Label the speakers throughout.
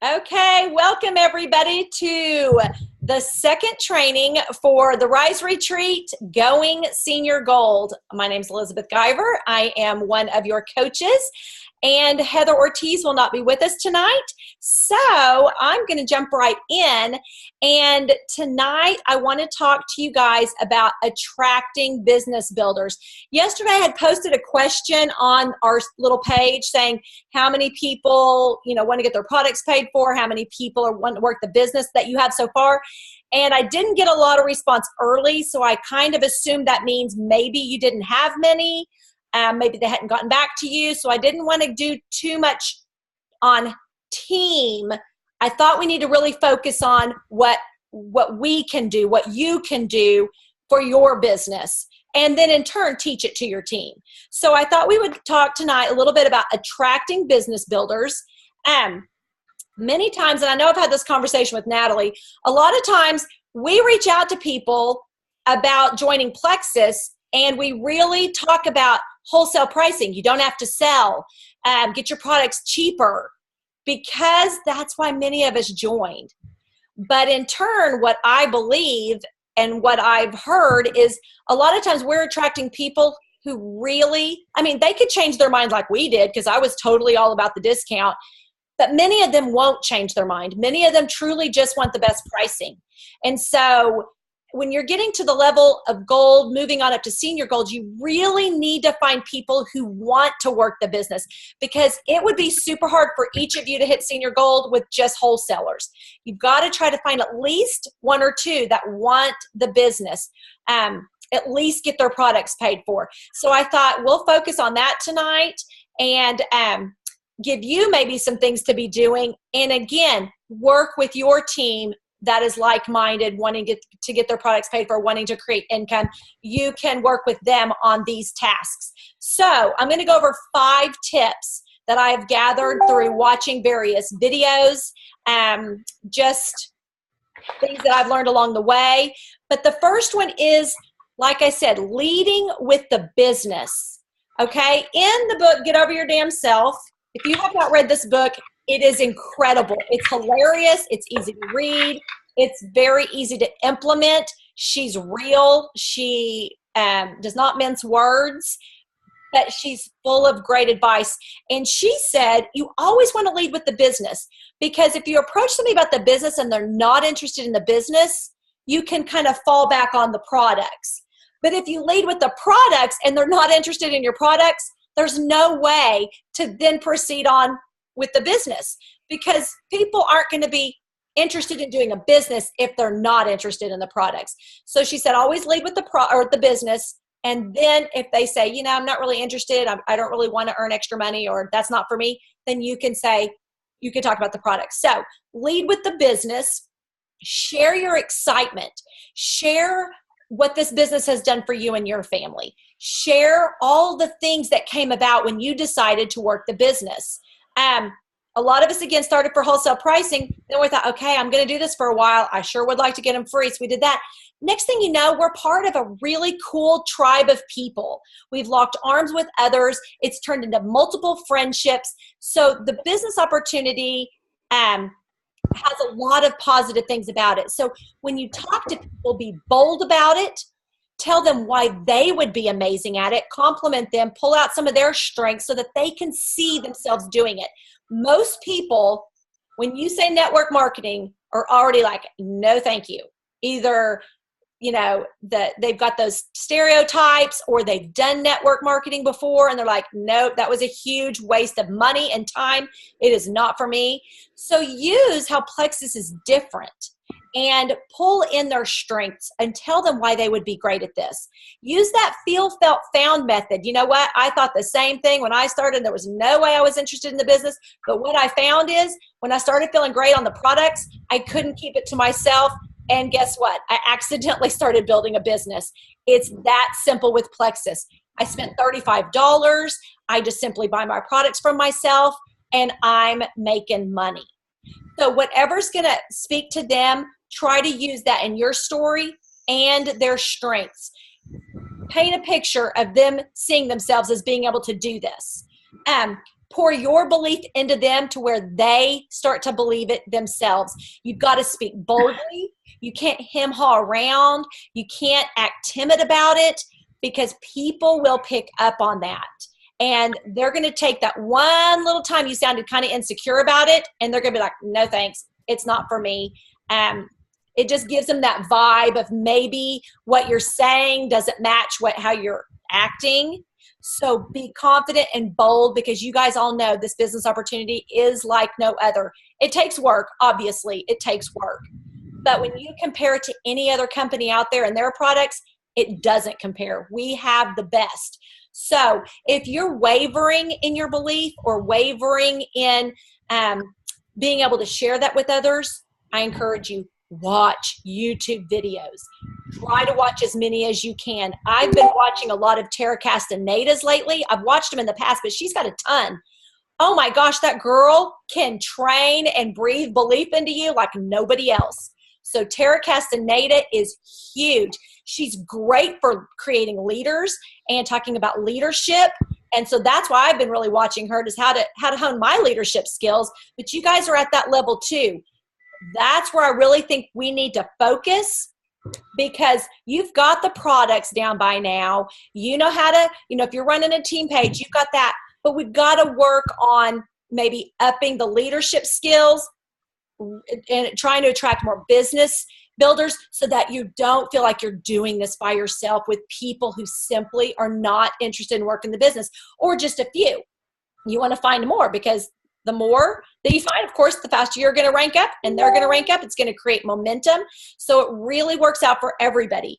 Speaker 1: Okay, welcome everybody to the second training for the Rise Retreat Going Senior Gold. My name is Elizabeth Guyver. I am one of your coaches, and Heather Ortiz will not be with us tonight. So I'm going to jump right in. And tonight I want to talk to you guys about attracting business builders. Yesterday I had posted a question on our little page saying how many people, want to get their products paid for, how many people are want to work the business that you have so far. And I didn't get a lot of response early, so I kind of assumed that means maybe you didn't have many. Maybe they hadn't gotten back to you, so I didn't want to do too much on team. I thought we need to really focus on what we can do, what you can do for your business, and then in turn teach it to your team. So I thought we would talk tonight a little bit about attracting business builders. Many times, and I know I've had this conversation with Natalie, a lot of times we reach out to people about joining Plexus and we really talk about wholesale pricing. You don't have to sell, get your products cheaper, because that's why many of us joined. But in turn, what I believe and what I've heard is a lot of times we're attracting people who really, they could change their mind like we did, because I was totally all about the discount, but many of them won't change their mind. Many of them truly just want the best pricing. And so when you're getting to the level of gold, moving on up to senior gold, you really need to find people who want to work the business, because it would be super hard for each of you to hit senior gold with just wholesalers. You've got to try to find at least one or two that want the business, at least get their products paid for. So I thought we'll focus on that tonight and give you maybe some things to be doing. And again, work with your team that is like-minded, wanting to get their products paid for, wanting to create income. You can work with them on these tasks. So I'm going to go over 5 tips that I have gathered through watching various videos, just things that I've learned along the way. But the first one is, like I said, leading with the business. Okay? In the book, Get Over Your Damn Self, if you have not read this book, it is incredible. It's hilarious. It's easy to read. It's very easy to implement. She's real. She does not mince words, but she's full of great advice. And she said, you always want to lead with the business, because if you approach somebody about the business and they're not interested in the business, you can kind of fall back on the products. But if you lead with the products and they're not interested in your products, there's no way to then proceed on with the business, because people aren't going to be interested in doing a business if they're not interested in the products. So she said, always lead with the business. And then if they say, I'm not really interested, I don't really want to earn extra money, or that's not for me, then you can talk about the products. So lead with the business, share your excitement, share what this business has done for you and your family, share all the things that came about when you decided to work the business. A lot of us, again, started for wholesale pricing. Then we thought, okay, I'm going to do this for a while. I sure would like to get them free. So we did that. Next thing you know, we're part of a really cool tribe of people. We've locked arms with others. It's turned into multiple friendships. So the business opportunity has a lot of positive things about it. So when you talk to people, be bold about it. Tell them why they would be amazing at it. Compliment them. Pull out some of their strengths so that they can see themselves doing it. Most people, when you say network marketing, are already like, no, thank you. Either, they've got those stereotypes, or they've done network marketing before and they're like, nope, that was a huge waste of money and time. It is not for me. So use how Plexus is different and pull in their strengths and tell them why they would be great at this. Use that feel, felt, found method. You know what? I thought the same thing when I started. There was no way I was interested in the business. But what I found is when I started feeling great on the products, I couldn't keep it to myself. And guess what? I accidentally started building a business. It's that simple with Plexus. I spent $35. I just simply buy my products from myself and I'm making money. So whatever's going to speak to them, try to use that in your story and their strengths. Paint a picture of them seeing themselves as being able to do this. pour your belief into them to where they start to believe it themselves. You've got to speak boldly. You can't hem-haw around. You can't act timid about it, because people will pick up on that. And they're going to take that one little time you sounded kind of insecure about it, and they're going to be like, no thanks, it's not for me. It just gives them that vibe of maybe what you're saying doesn't match how you're acting. So be confident and bold, because you guys all know this business opportunity is like no other. It takes work, obviously. It takes work. But when you compare it to any other company out there and their products, it doesn't compare. We have the best. So if you're wavering in your belief or wavering in being able to share that with others, I encourage you, watch YouTube videos. Try to watch as many as you can. I've been watching a lot of Tara Castaneda's lately. I've watched them in the past, but she's got a ton. Oh my gosh, that girl can train and breathe belief into you like nobody else. So Tara Castaneda is huge. She's great for creating leaders and talking about leadership. And so that's why I've been really watching her, is how to hone my leadership skills. But you guys are at that level too. That's where I really think we need to focus, because you've got the products down by now. You know how to, if you're running a team page, you've got that. But we've got to work on maybe upping the leadership skills and trying to attract more business builders, so that you don't feel like you're doing this by yourself with people who simply are not interested in working the business, or just a few. You want to find more, because the more that you find, of course, the faster you're going to rank up, and they're going to rank up. It's going to create momentum. So it really works out for everybody.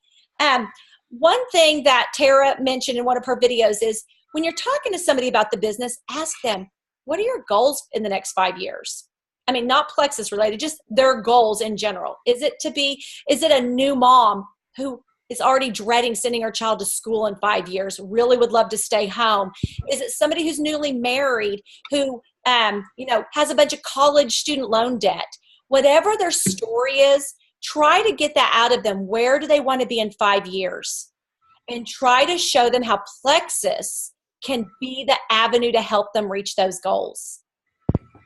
Speaker 1: One thing that Tara mentioned in one of her videos is, when you're talking to somebody about the business, ask them, what are your goals in the next 5 years? I mean, not Plexus related, just their goals in general. Is it a new mom who is already dreading sending her child to school in 5 years, really would love to stay home? Is it somebody who's newly married who, has a bunch of college student loan debt? Whatever their story is, try to get that out of them. Where do they want to be in 5 years? And try to show them how Plexus can be the avenue to help them reach those goals.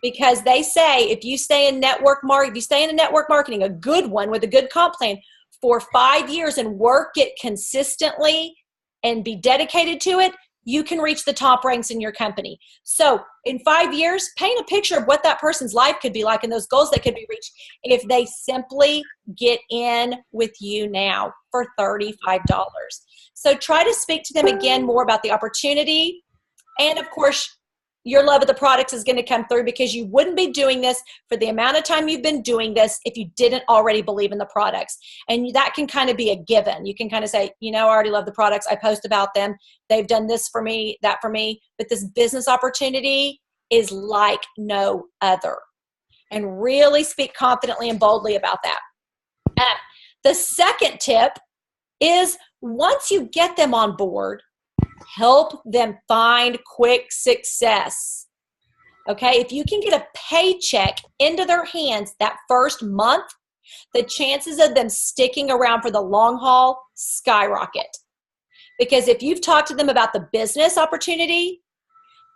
Speaker 1: Because they say, if you stay in network marketing, a good one with a good comp plan for 5 years and work it consistently and be dedicated to it, you can reach the top ranks in your company. So in 5 years, paint a picture of what that person's life could be like and those goals that could be reached if they simply get in with you now for $35. So try to speak to them again more about the opportunity. And of course, your love of the products is going to come through, because you wouldn't be doing this for the amount of time you've been doing this if you didn't already believe in the products. And that can kind of be a given. You can kind of say, I already love the products. I post about them. They've done this for me, that for me. But this business opportunity is like no other. And really speak confidently and boldly about that. The second tip is, once you get them on board, help them find quick success. Okay, if you can get a paycheck into their hands that first month, the chances of them sticking around for the long haul skyrocket. Because if you've talked to them about the business opportunity,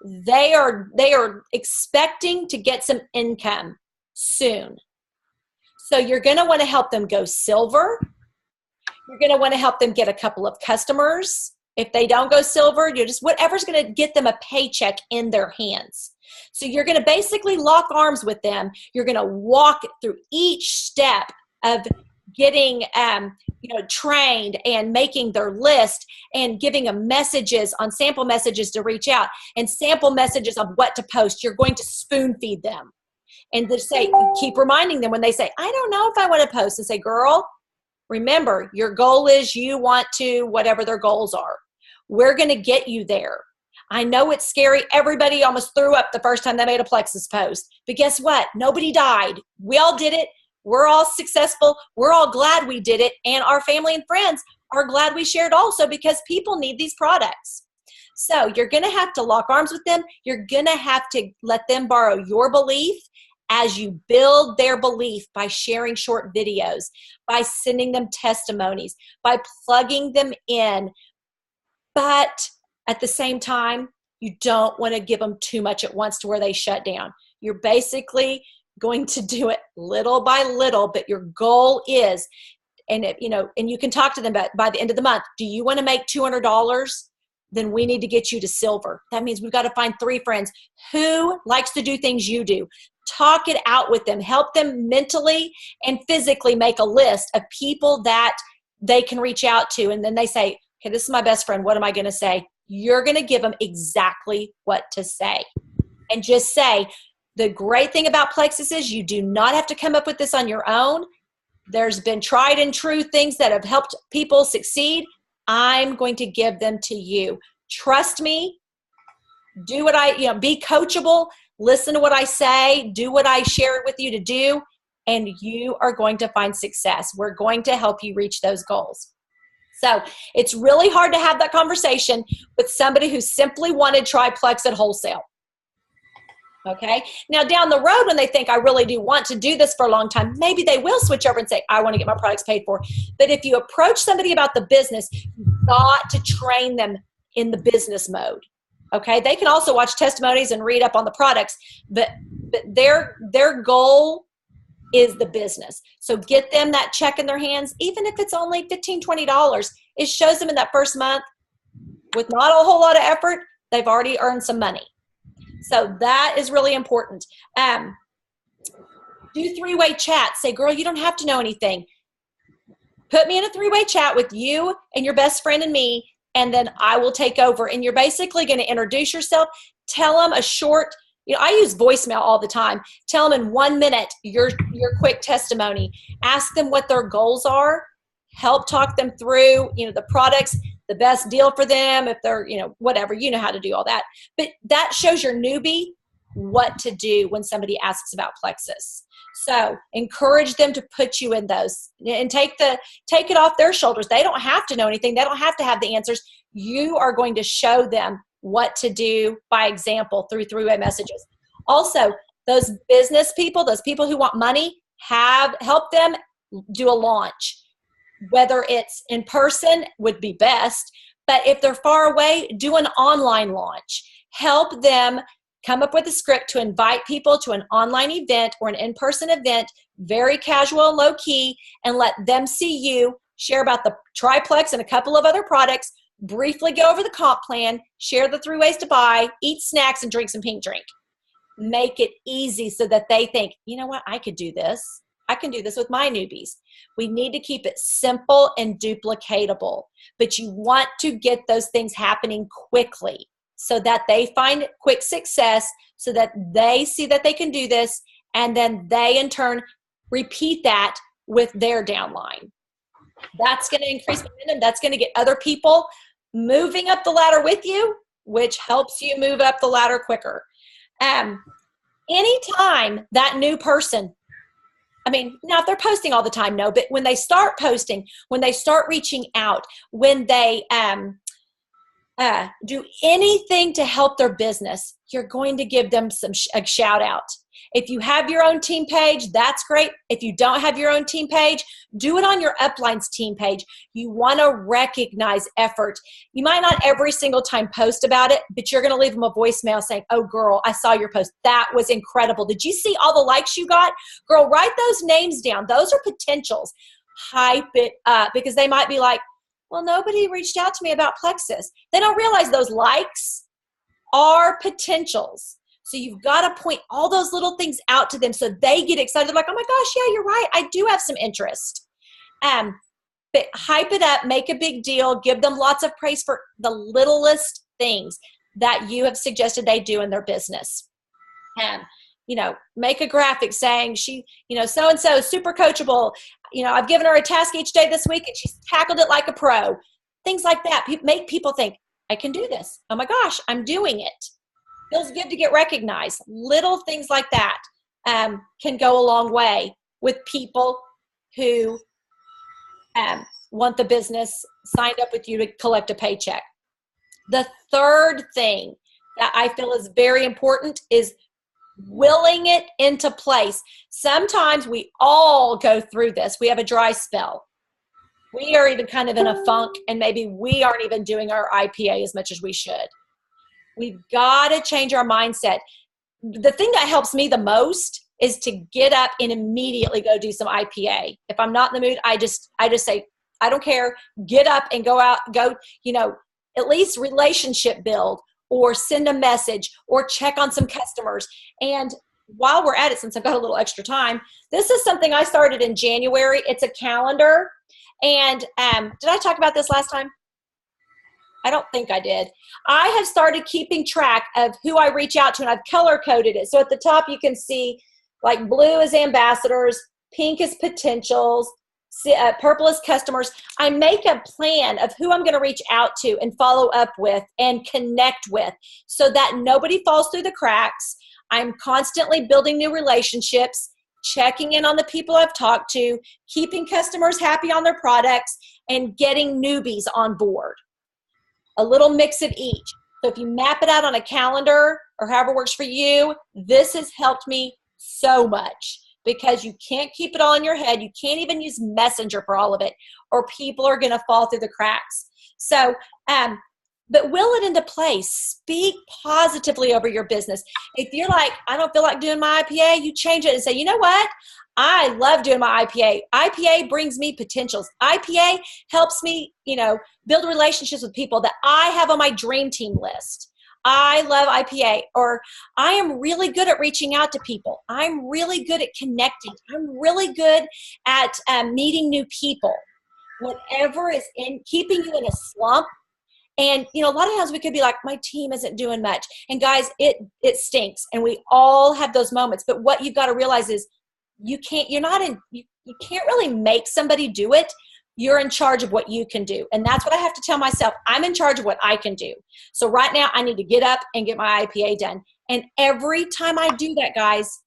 Speaker 1: they are expecting to get some income soon. So you're going to want to help them go silver. You're going to want to help them get a couple of customers. If they don't go silver, you're just whatever's going to get them a paycheck in their hands. So you're going to basically lock arms with them. You're going to walk through each step of getting trained and making their list and giving them messages on sample messages to reach out and sample messages of what to post. You're going to spoon feed them and just keep reminding them when they say, I don't know if I want to post, and say, girl, remember, your goal is you want to, whatever their goals are. We're going to get you there. I know it's scary. Everybody almost threw up the first time they made a Plexus post. But guess what? Nobody died. We all did it. We're all successful. We're all glad we did it. And our family and friends are glad we shared also, because people need these products. So you're going to have to lock arms with them. You're going to have to let them borrow your belief as you build their belief by sharing short videos, by sending them testimonies, by plugging them in. But at the same time, You don't want to give them too much at once to where they shut down. You're basically going to do it little by little, but your goal is, and and you can talk to them about by the end of the month, do you want to make $200? Then we need to get you to silver. That means we've got to find 3 friends who likes to do things you do. Talk it out with them. Help them mentally and physically make a list of people that they can reach out to. And then they say, okay, this is my best friend. What am I going to say? You're going to give them exactly what to say. And just say, the great thing about Plexus is you do not have to come up with this on your own. There's been tried and true things that have helped people succeed. I'm going to give them to you. Trust me. Do what be coachable. Listen to what I say. Do what I share with you to do. And you are going to find success. We're going to help you reach those goals. So it's really hard to have that conversation with somebody who simply wanted TriPlex at wholesale. Okay. Now down the road, when they think I really do want to do this for a long time, maybe they will switch over and say, I want to get my products paid for. But if you approach somebody about the business, you've got to train them in the business mode. Okay. They can also watch testimonies and read up on the products, but their goal is the business. So get them that check in their hands, even if it's only $15, $20. It shows them in that first month with not a whole lot of effort, they've already earned some money. So that is really important. Do 3-way chats. Say, girl, you don't have to know anything. Put me in a 3-way chat with you and your best friend and me, and then I will take over. And you're basically going to introduce yourself. Tell them a short, I use voicemail all the time. Tell them in 1 minute your quick testimony. Ask them what their goals are. Help talk them through, the products, the best deal for them, if they're, whatever, how to do all that. But that shows your newbie what to do when somebody asks about Plexus. So encourage them to put you in those and take it off their shoulders. They don't have to know anything. They don't have to have the answers. You are going to show them what to do by example through 3-way messages. Also, those business people, those people who want money, help them do a launch. Whether it's in person would be best, but if they're far away, do an online launch. Help them come up with a script to invite people to an online event or an in-person event, very casual and low key, and let them see you, share about the TriPlex and a couple of other products, briefly go over the comp plan, share the 3 ways to buy, eat snacks, and drink some pink drink. Make it easy so that they think, you know what, I could do this. I can do this with my newbies. We need to keep it simple and duplicatable, but you want to get those things happening quickly so that they find quick success, so that they see that they can do this, and then they in turn repeat that with their downline. That's going to increase momentum. That's going to get other people moving up the ladder with you, which helps you move up the ladder quicker. Anytime that new person, now if they're posting all the time, no, but when they start posting, when they start reaching out, when they do anything to help their business, you're going to give them a shout out. If you have your own team page, that's great. If you don't have your own team page, do it on your upline's team page. You want to recognize effort. You might not every single time post about it, but you're going to leave them a voicemail saying, oh girl, I saw your post. That was incredible. Did you see all the likes you got? Girl, write those names down. Those are potentials. Hype it up, because they might be like, well, nobody reached out to me about Plexus. They don't realize those likes are potentials. So you've got to point all those little things out to them so they get excited. They're like, oh my gosh, yeah, you're right. I do have some interest. But hype it up, make a big deal, give them lots of praise for the littlest things that you have suggested they do in their business. Make a graphic saying so-and-so is super coachable. I've given her a task each day this week and she's tackled it like a pro. Things like that. Make people think, I can do this. Oh my gosh, I'm doing it. Feels good to get recognized. Little things like that can go a long way with people who want the business signed up with you to collect a paycheck. The third thing that I feel is very important is willing it into place. Sometimes we all go through this. We have a dry spell. We are even kind of in a funk, and maybe we aren't even doing our IPA as much as we should. We've got to change our mindset. The thing that helps me the most is to get up and immediately go do some IPA. If I'm not in the mood, I just say, I don't care, get up and go out, at least relationship build, or send a message, or check on some customers. And while we're at it, since I've got a little extra time, this is something I started in January. It's a calendar. And did I talk about this last time? I don't think I did. I have started keeping track of who I reach out to, and I've color coded it. So at the top, you can see like blue is ambassadors, pink is potentials, purple is customers. I make a plan of who I'm going to reach out to and follow up with and connect with, so that nobody falls through the cracks. I'm constantly building new relationships, checking in on the people I've talked to, keeping customers happy on their products, and getting newbies on board. A little mix of each. So if you map it out on a calendar or however works for you, this has helped me so much, because you can't keep it all in your head. You can't even use Messenger for all of it, or people are going to fall through the cracks. So, but will it into place. Speak positively over your business. If you're like, I don't feel like doing my IPA, you change it and say, you know what? I love doing my IPA. IPA brings me potentials. IPA helps me, build relationships with people that I have on my dream team list. I love IPA. Or I am really good at reaching out to people. I'm really good at connecting. I'm really good at meeting new people. Whatever is keeping you in a slump. And, a lot of times we could be like, my team isn't doing much. And guys, it stinks. And we all have those moments. But what you've got to realize is you can't really make somebody do it. You're in charge of what you can do. And that's what I have to tell myself. I'm in charge of what I can do. So right now I need to get up and get my IPA done. And every time I do that, guys,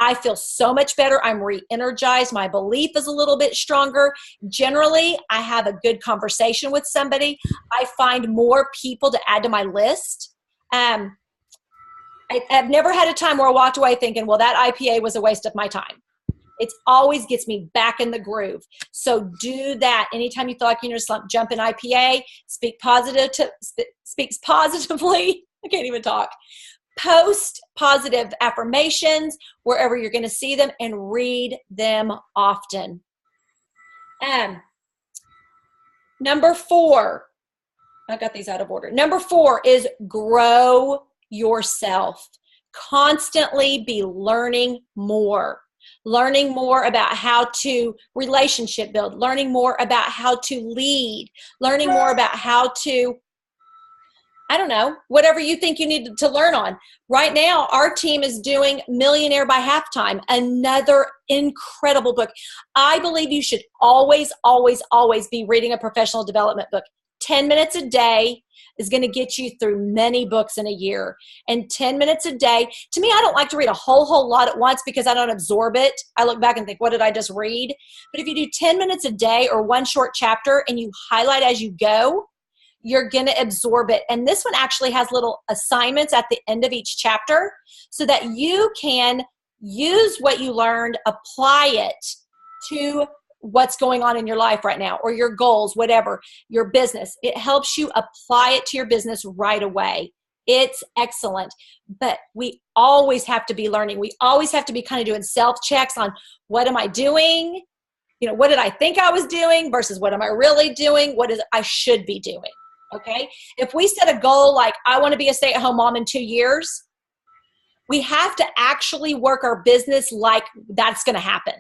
Speaker 1: I feel so much better. I'm re-energized. My belief is a little bit stronger. Generally, I have a good conversation with somebody. I find more people to add to my list. I've never had a time where I walked away thinking, well, that IPA was a waste of my time. It always gets me back in the groove. So do that. Anytime you feel like you're in a slump, jump in IPA, speaks positively. I can't even talk. Post positive affirmations wherever you're going to see them, and read them often. Number 4, I got these out of order. Number 4 is grow yourself. Constantly be learning more about how to relationship build, learning more about how to lead, learning more about how to, whatever you think you need to learn on. Right now, our team is doing Millionaire by Halftime, another incredible book. I believe you should always, always, always be reading a professional development book. 10 minutes a day is going to get you through many books in a year. And 10 minutes a day, to me, I don't like to read a whole lot at once because I don't absorb it. I look back and think, what did I just read? But if you do 10 minutes a day or one short chapter and you highlight as you go, you're going to absorb it. And this one actually has little assignments at the end of each chapter so that you can use what you learned, apply it to what's going on in your life right now, or your goals, whatever, your business. It helps you apply it to your business right away. It's excellent. But we always have to be learning. We always have to be kind of doing self-checks on what am I doing? What did I think I was doing versus what am I really doing? What is I should be doing? Okay. If we set a goal like I want to be a stay-at-home mom in 2 years, we have to actually work our business like that's going to happen.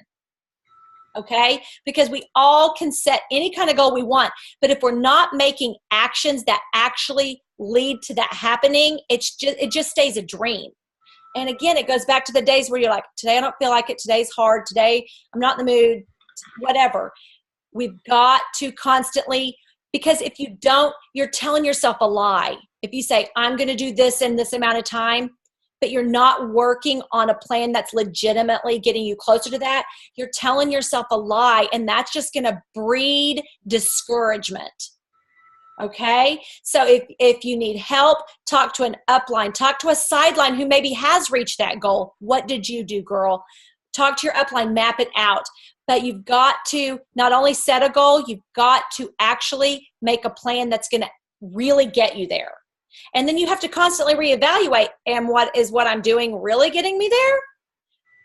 Speaker 1: Okay? Because we all can set any kind of goal we want. But if we're not making actions that actually lead to that happening, it just stays a dream. And again, it goes back to the days where you're like, today I don't feel like it. Today's hard. Today I'm not in the mood, whatever. We've got to constantly, because if you don't, you're telling yourself a lie. If you say, I'm going to do this in this amount of time, but you're not working on a plan that's legitimately getting you closer to that, you're telling yourself a lie, and that's just going to breed discouragement. Okay? So if you need help, talk to an upline, talk to a sideline who maybe has reached that goal. What did you do, girl? Talk to your upline, map it out. But you've got to not only set a goal, you've got to actually make a plan that's going to really get you there. And then you have to constantly reevaluate, and what I'm doing really getting me there?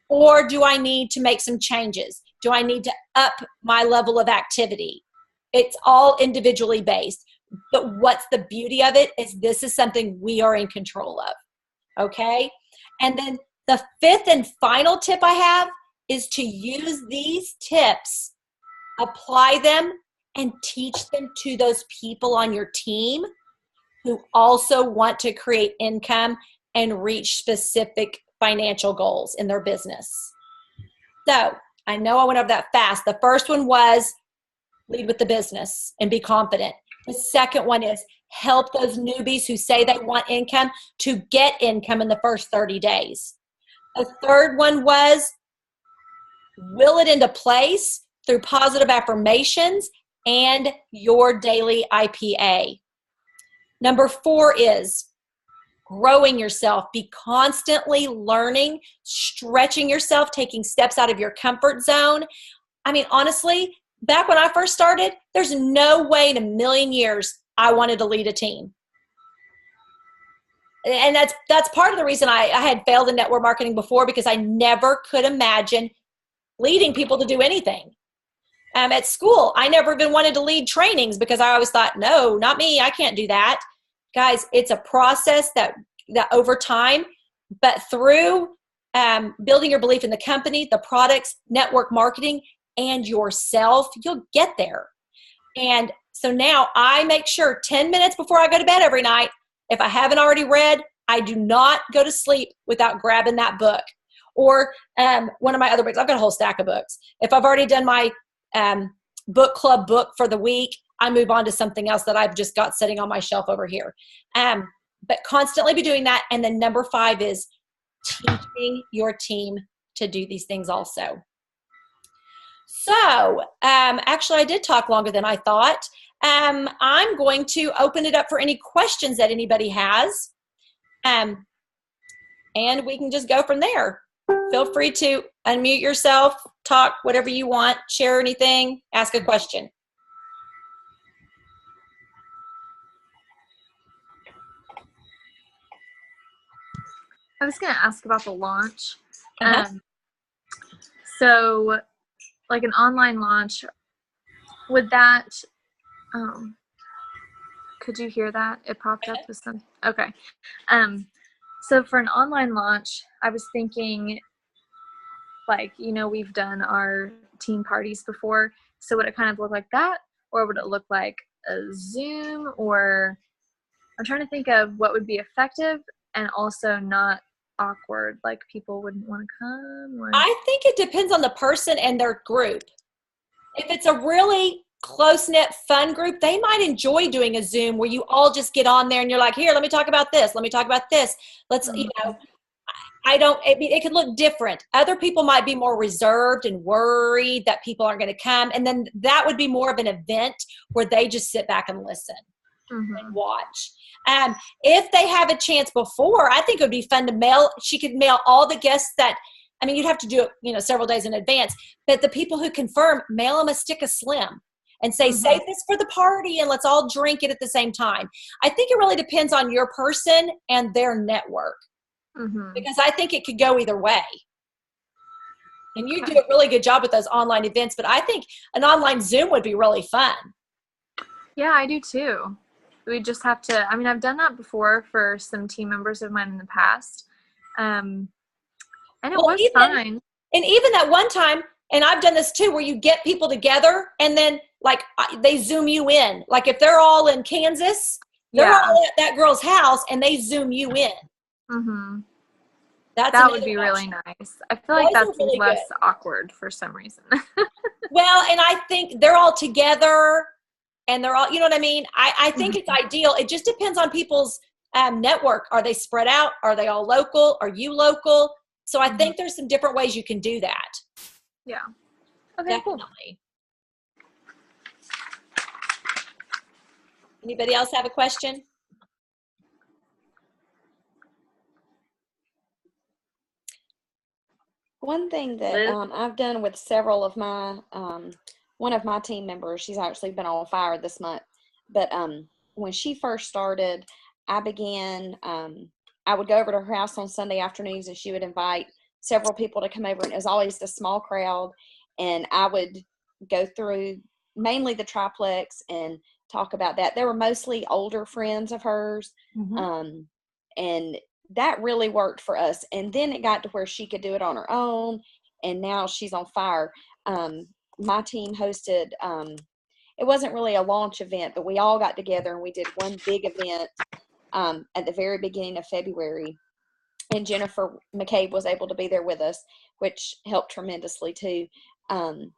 Speaker 1: Or do I need to make some changes? Do I need to up my level of activity? It's all individually based. But what's the beauty of it is this is something we are in control of. Okay? And then the fifth and final tip I have is to use these tips, apply them, and teach them to those people on your team who also want to create income and reach specific financial goals in their business. So I know I went over that fast. The first one was lead with the business and be confident. The second one is help those newbies who say they want income to get income in the first 30 days. The third one was will it into place through positive affirmations and your daily IPA. Number 4 is growing yourself. Be constantly learning, stretching yourself, taking steps out of your comfort zone. I mean, honestly, back when I first started, there's no way in a million years I wanted to lead a team. And that's part of the reason I had failed in network marketing before, because I never could imagine leading people to do anything. At school, I never even wanted to lead trainings because I always thought, no, not me. I can't do that. Guys, it's a process that over time, but through building your belief in the company, the products, network marketing, and yourself, you'll get there. And so now I make sure 10 minutes before I go to bed every night, if I haven't already read, I do not go to sleep without grabbing that book. Or one of my other books, I've got a whole stack of books. If I've already done my book club book for the week, I move on to something else that I've just got sitting on my shelf over here. But constantly be doing that. And then number 5 is teaching your team to do these things also. So actually, I did talk longer than I thought. I'm going to open it up for any questions that anybody has. And we can just go from there. Feel free to unmute yourself, talk whatever you want, share anything, ask a question.
Speaker 2: I was going to ask about the launch. So like an online launch, would that, could you hear that? It popped up with some, okay. So for an online launch, I was thinking, like, you know, we've done our team parties before. So would it kind of look like that? Or would it look like a Zoom? Or I'm trying to think of what would be effective and also not awkward, like people wouldn't want to come. Or...
Speaker 1: I think it depends on the person and their group. If it's a really close-knit fun group, they might enjoy doing a Zoom where you all just get on there and you're like, here, let me talk about this. Let me talk about this. Let's, you know, it could look different. Other people might be more reserved and worried that people aren't going to come. And then that would be more of an event where they just sit back and listen and watch. If they have a chance before, I think it would be fun to mail. She could mail all the guests that, I mean, you'd have to do it, you know, several days in advance, but the people who confirm, mail them a stick of Slim and say, save this for the party and let's all drink it at the same time. I think it really depends on your person and their network, because I think it could go either way. And you do a really good job with those online events, but I think an online Zoom would be really fun.
Speaker 2: Yeah, I do too. We just have to, I mean, I've done that before for some team members of mine in the past. And it was fine. And
Speaker 1: even that one time, and I've done this too, where you get people together and then like they Zoom you in. Like if they're all in Kansas, they're all at that girl's house and they Zoom you in.
Speaker 2: That would be really nice. I feel like that's really less awkward for some reason.
Speaker 1: Well, and I think they're all together and they're all, you know what I mean? I think it's ideal. It just depends on people's network. Are they spread out? Are they all local? Are you local? So I think there's some different ways you can do that.
Speaker 2: Yeah. Okay,
Speaker 1: definitely.
Speaker 2: Cool.
Speaker 1: Anybody else have a question?
Speaker 3: One thing that I've done with several of my, one of my team members, she's actually been on fire this month, but when she first started, I began, I would go over to her house on Sunday afternoons, and she would invite several people to come over, and it was always a small crowd. And I would go through mainly the triplex and talk about that. They were mostly older friends of hers. And that really worked for us. And then it got to where she could do it on her own. And now she's on fire. My team hosted, it wasn't really a launch event, but we all got together and we did one big event at the very beginning of February. And Jennifer McCabe was able to be there with us, which helped tremendously too. And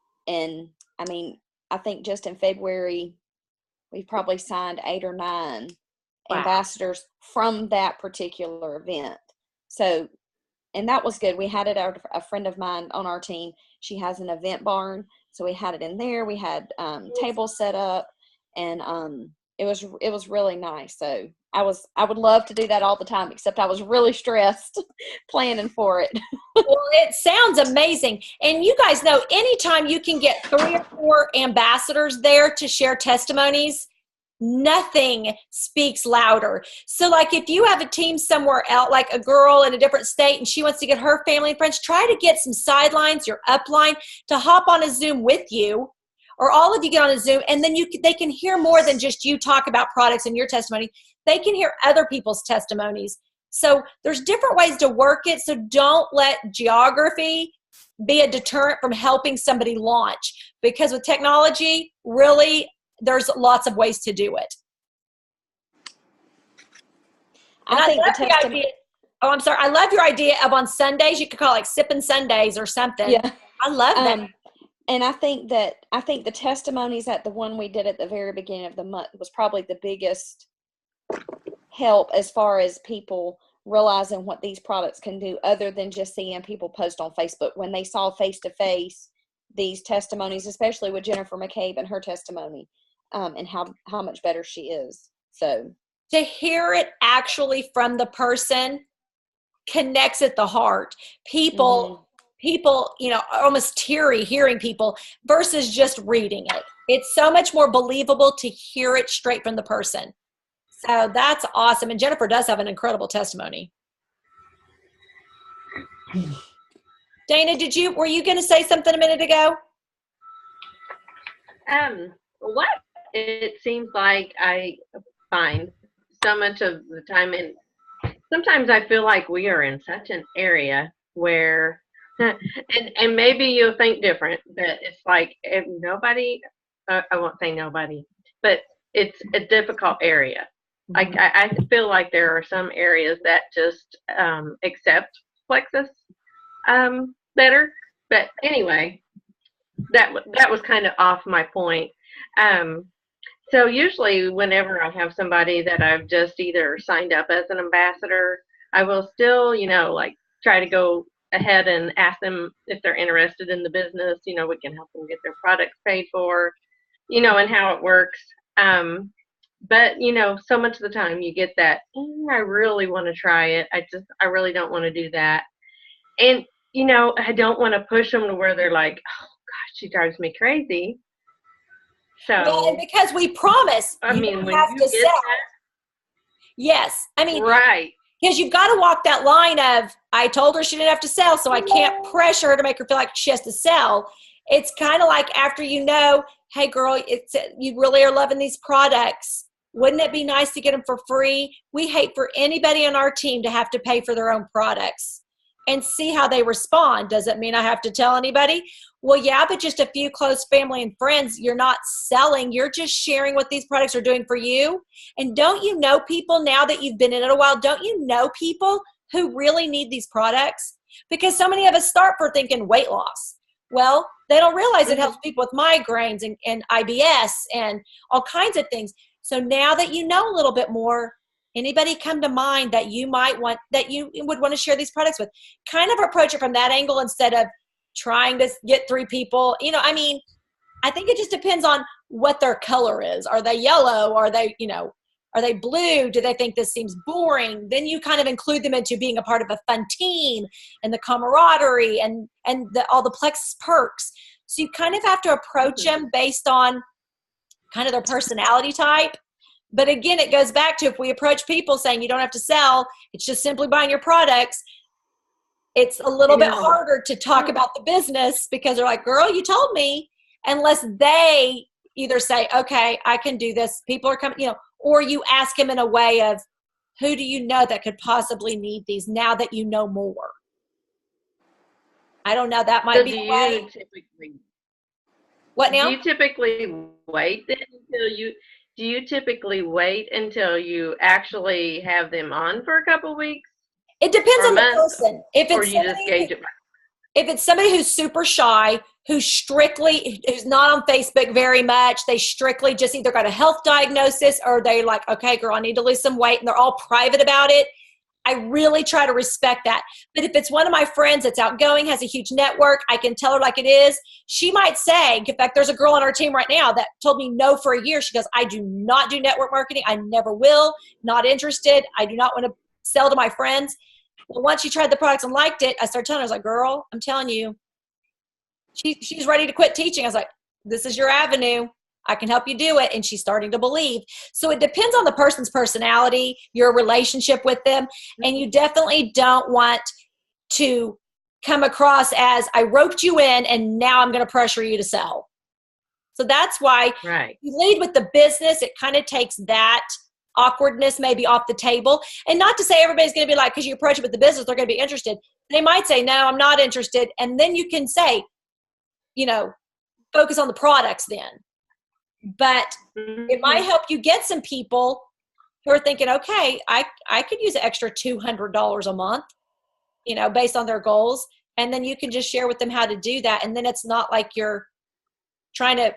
Speaker 3: I mean, I think just in February, we've probably signed 8 or 9 ambassadors from that particular event. So, and that was good. We had it at a friend of mine on our team. She has an event barn. So we had it in there. We had tables set up, and it was really nice. So I would love to do that all the time, except I was really stressed planning for it.
Speaker 1: Well, it sounds amazing. And you guys know, anytime you can get 3 or 4 ambassadors there to share testimonies, nothing speaks louder. So like if you have a team somewhere else, like a girl in a different state, and she wants to get her family and friends, try to get some sidelines, your upline, to hop on a Zoom with you, or all of you get on a Zoom, and then they can hear more than just you talk about products and your testimony. They can hear other people's testimonies. So there's different ways to work it. So don't let geography be a deterrent from helping somebody launch, because with technology, really, there's lots of ways to do it. And I love the idea. Oh, I'm sorry. I love your idea of on Sundays, you could call it like Sipping Sundays or something.
Speaker 3: Yeah.
Speaker 1: I love that.
Speaker 3: And I think the testimonies at the one we did at the very beginning of the month was probably the biggest help as far as people realizing what these products can do, other than just seeing people post on Facebook. When they saw face to face these testimonies, especially with Jennifer McCabe and her testimony, and how much better she is. So
Speaker 1: to hear it actually from the person connects at the heart. People, almost teary hearing people versus just reading it. It's so much more believable to hear it straight from the person. So that's awesome. And Jennifer does have an incredible testimony. Dana, were you going to say something a minute ago?
Speaker 4: What it seems like I find so much of the time, and sometimes I feel like we are in such an area where, and maybe you'll think different, but it's like if nobody, I won't say nobody, but it's a difficult area. Like I feel like there are some areas that just accept Plexus better. But anyway, that was kind of off my point. So usually whenever I have somebody that I've just either signed up as an ambassador, I will still, like try to go ahead and ask them if they're interested in the business. We can help them get their products paid for, and how it works. But, so much of the time you get that, I really want to try it. I really don't want to do that. And, I don't want to push them to where they're like, oh, gosh, she drives me crazy. So,
Speaker 1: well, and because we promise,
Speaker 4: when you
Speaker 1: have
Speaker 4: get
Speaker 1: to sell.
Speaker 4: that.
Speaker 1: Yes.
Speaker 4: Right.
Speaker 1: Because you've got to walk that line of, I told her she didn't have to sell, so I can't pressure her to make her feel like she has to sell. It's kind of like after hey, girl, you really are loving these products. Wouldn't it be nice to get them for free? We hate for anybody on our team to have to pay for their own products, and see how they respond. Does it mean I have to tell anybody? Well, yeah, but just a few close family and friends. You're not selling. You're just sharing what these products are doing for you. And don't you know people, now that you've been in it a while, don't you know people who really need these products? Because so many of us start for thinking weight loss. Well, they don't realize it helps people with migraines and IBS and all kinds of things. So now that you know a little bit more, anybody come to mind that you would want to share these products with? Kind of approach it from that angle instead of trying to get 3 people. I think it just depends on what their color is. Are they yellow? Are they blue? Do they think this seems boring? Then you kind of include them into being a part of a fun team and the camaraderie and all the Plexus perks. So you kind of have to approach them based on kind of their personality type. But again, it goes back to if we approach people saying you don't have to sell, it's just simply buying your products. It's a little bit harder to talk about the business because they're like, girl, you told me, unless they either say, okay, I can do this. People are coming, or you ask them in a way of, who do you know that could possibly need these now that you know more? I don't know. That might be the way. What now?
Speaker 4: Do you typically wait until do you typically wait until you actually have them on for a couple weeks?
Speaker 1: It depends on the person. If it's somebody who's super shy, who's not on Facebook very much, they strictly just either got a health diagnosis or they're like, okay, girl, I need to lose some weight, and they're all private about it, I really try to respect that. But if it's one of my friends that's outgoing, has a huge network, I can tell her like it is. She might say, in fact, there's a girl on our team right now that told me no for a year. She goes, I do not do network marketing. I never will. Not interested. I do not want to sell to my friends. Well, once she tried the products and liked it, I started telling her, I was like, girl, I'm telling you, she's ready to quit teaching. I was like, this is your avenue. I can help you do it. And she's starting to believe. So it depends on the person's personality, your relationship with them. And you definitely don't want to come across as, I roped you in and now I'm going to pressure you to sell. So that's why you lead with the business. It kind of takes that awkwardness maybe off the table. And not to say everybody's going to be like, because you approach it with the business, they're going to be interested. They might say, no, I'm not interested. And then you can say, focus on the products then. But it might help you get some people who are thinking, okay, I could use an extra $200 a month, based on their goals. And then you can just share with them how to do that. And then it's not like you're trying to,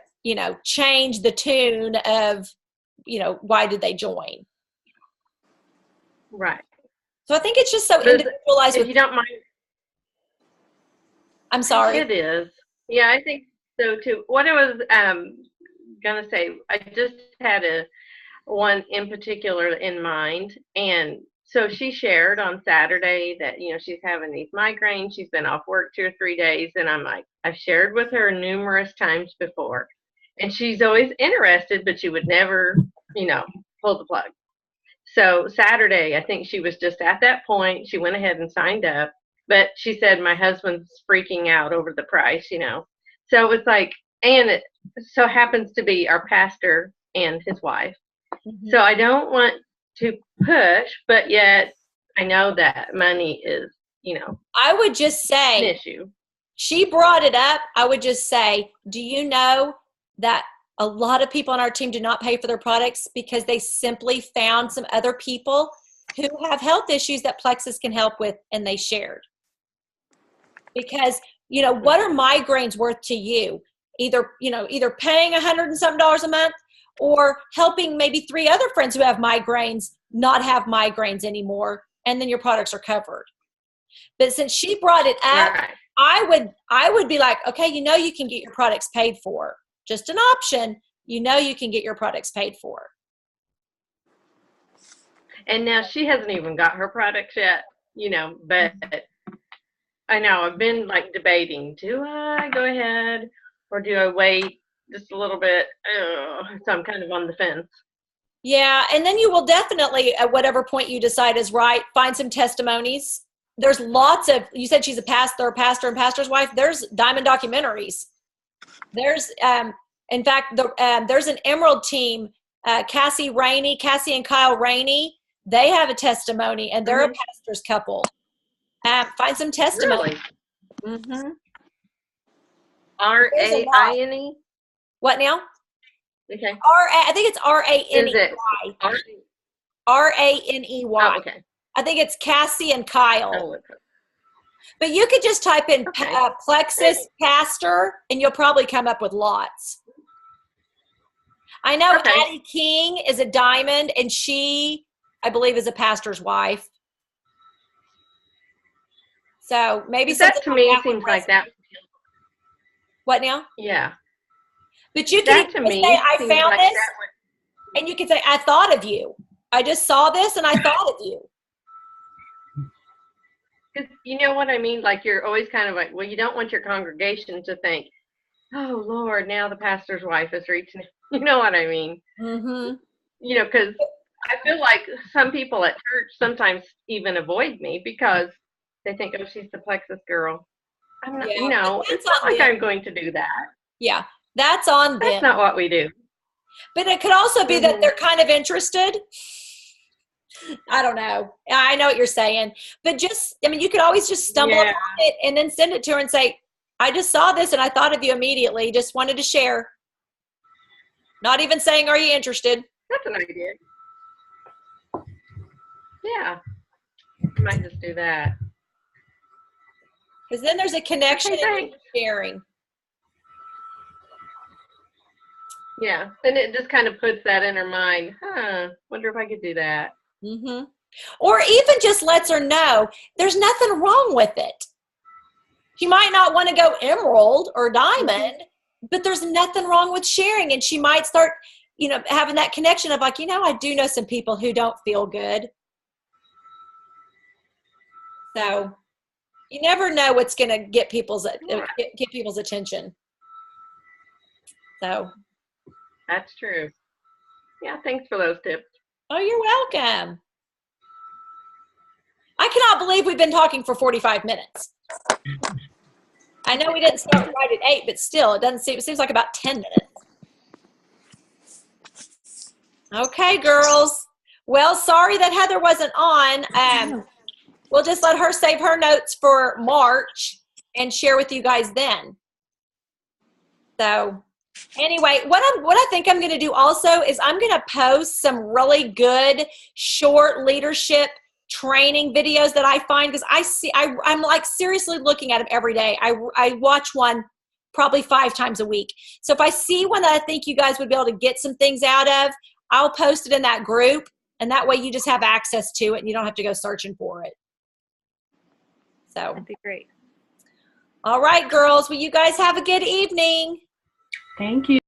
Speaker 1: change the tune of, why did they join?
Speaker 4: Right.
Speaker 1: So I think it's just so individualized.
Speaker 4: If you don't mind.
Speaker 1: I'm sorry.
Speaker 4: It is. Yeah, I think so too. What I was going to say, I just had one in particular in mind. And so she shared on Saturday that, she's having these migraines. She's been off work 2 or 3 days. And I'm like, I've shared with her numerous times before. And she's always interested, but she would never, pull the plug. So Saturday, I think she was just at that point. She went ahead and signed up. But she said, my husband's freaking out over the price, So it was like, and it so happens to be our pastor and his wife. Mm-hmm. So I don't want to push, but yet I know that money is,
Speaker 1: I would just say
Speaker 4: an issue.
Speaker 1: She brought it up. I would just say, do you know that a lot of people on our team do not pay for their products because they simply found some other people who have health issues that Plexus can help with, and they shared? Because, what are migraines worth to you? Either paying $100 and something a month, or helping maybe 3 other friends who have migraines not have migraines anymore, and then your products are covered. But since she brought it up, I would be like, okay, you can get your products paid for. Just an option. You can get your products paid for.
Speaker 4: And now she hasn't even got her products yet, but I know I've been like debating, do I go ahead or do I wait just a little bit? So I'm kind of on the fence.
Speaker 1: Yeah. And then you will definitely, at whatever point you decide is right, find some testimonies. There's lots of, you said she's a pastor and pastor's wife. There's Diamond documentaries. There's, in fact, there's an Emerald team, Cassie and Kyle Rainey. They have a testimony, and they're a pastor's couple. Find some testimony.
Speaker 4: Really? Mm-hmm. R-A-I-N-E?
Speaker 1: What now?
Speaker 4: Okay.
Speaker 1: I think it's R-A-N-E-Y.
Speaker 4: Is it
Speaker 1: R-A-N-E-Y.
Speaker 4: Oh, okay.
Speaker 1: I think it's Cassie and Kyle.
Speaker 4: Oh, okay.
Speaker 1: But you could just type in Plexus pastor, and you'll probably come up with lots. I know Addie King is a Diamond, and she, I believe, is a pastor's wife. So maybe
Speaker 4: that to me seems like that.
Speaker 1: What now?
Speaker 4: Yeah.
Speaker 1: But you can say, I found this, and you can say, I thought of you. I just saw this, and I thought of you.
Speaker 4: Because you know what I mean? Like, you're always kind of like, well, you don't want your congregation to think, oh, Lord, now the pastor's wife is reaching. You know what I mean?
Speaker 1: Mm-hmm.
Speaker 4: you know, because I feel like some people at church sometimes even avoid me because they think, oh, she's the Plexus girl. I'm not,
Speaker 1: Yeah,
Speaker 4: you know,
Speaker 1: that's
Speaker 4: it's not
Speaker 1: on
Speaker 4: like
Speaker 1: them.
Speaker 4: I'm going to do that.
Speaker 1: Yeah, that's on
Speaker 4: That's
Speaker 1: them.
Speaker 4: not what we do.
Speaker 1: But it could also be that
Speaker 4: Mhm.
Speaker 1: they're kind of interested. I don't know. I know what you're saying. But just, I mean, you could always just stumble
Speaker 4: Yeah.
Speaker 1: upon it and then send it to her and say, I just saw this and I thought of you immediately. Just wanted to share. Not even saying, are you interested?
Speaker 4: That's an idea. Yeah. I might just do that.
Speaker 1: Because then there's a connection
Speaker 4: Okay,
Speaker 1: and
Speaker 4: thanks.
Speaker 1: you're sharing.
Speaker 4: Yeah. And it just kind of puts that in her mind. Wonder if I could do that.
Speaker 1: Mm-hmm. Or even just lets her know there's nothing wrong with it. She might not want to go emerald or diamond, but there's nothing wrong with sharing. And she might start, you know, having that connection of like, you know, I do know some people who don't feel good. So you never know what's going to get people's get people's attention. So
Speaker 4: That's true. Yeah, thanks for those tips.
Speaker 1: oh, you're welcome. I cannot believe we've been talking for 45 minutes. I know we didn't start right at 8, but still, it seems like about 10 minutes. Okay, girls. Well, sorry that Heather wasn't on. We'll just let her save her notes for March and share with you guys then. So anyway, what I think I'm going to do also is I'm going to post some really good short leadership training videos that I find, because I'm like seriously looking at them every day. I watch one probably 5 times a week. So if I see one that I think you guys would be able to get some things out of, I'll post it in that group, and that way you just have access to it and you don't have to go searching for it. So
Speaker 2: That'd be great.
Speaker 1: all right, girls. Well, you guys have a good evening.
Speaker 5: Thank you.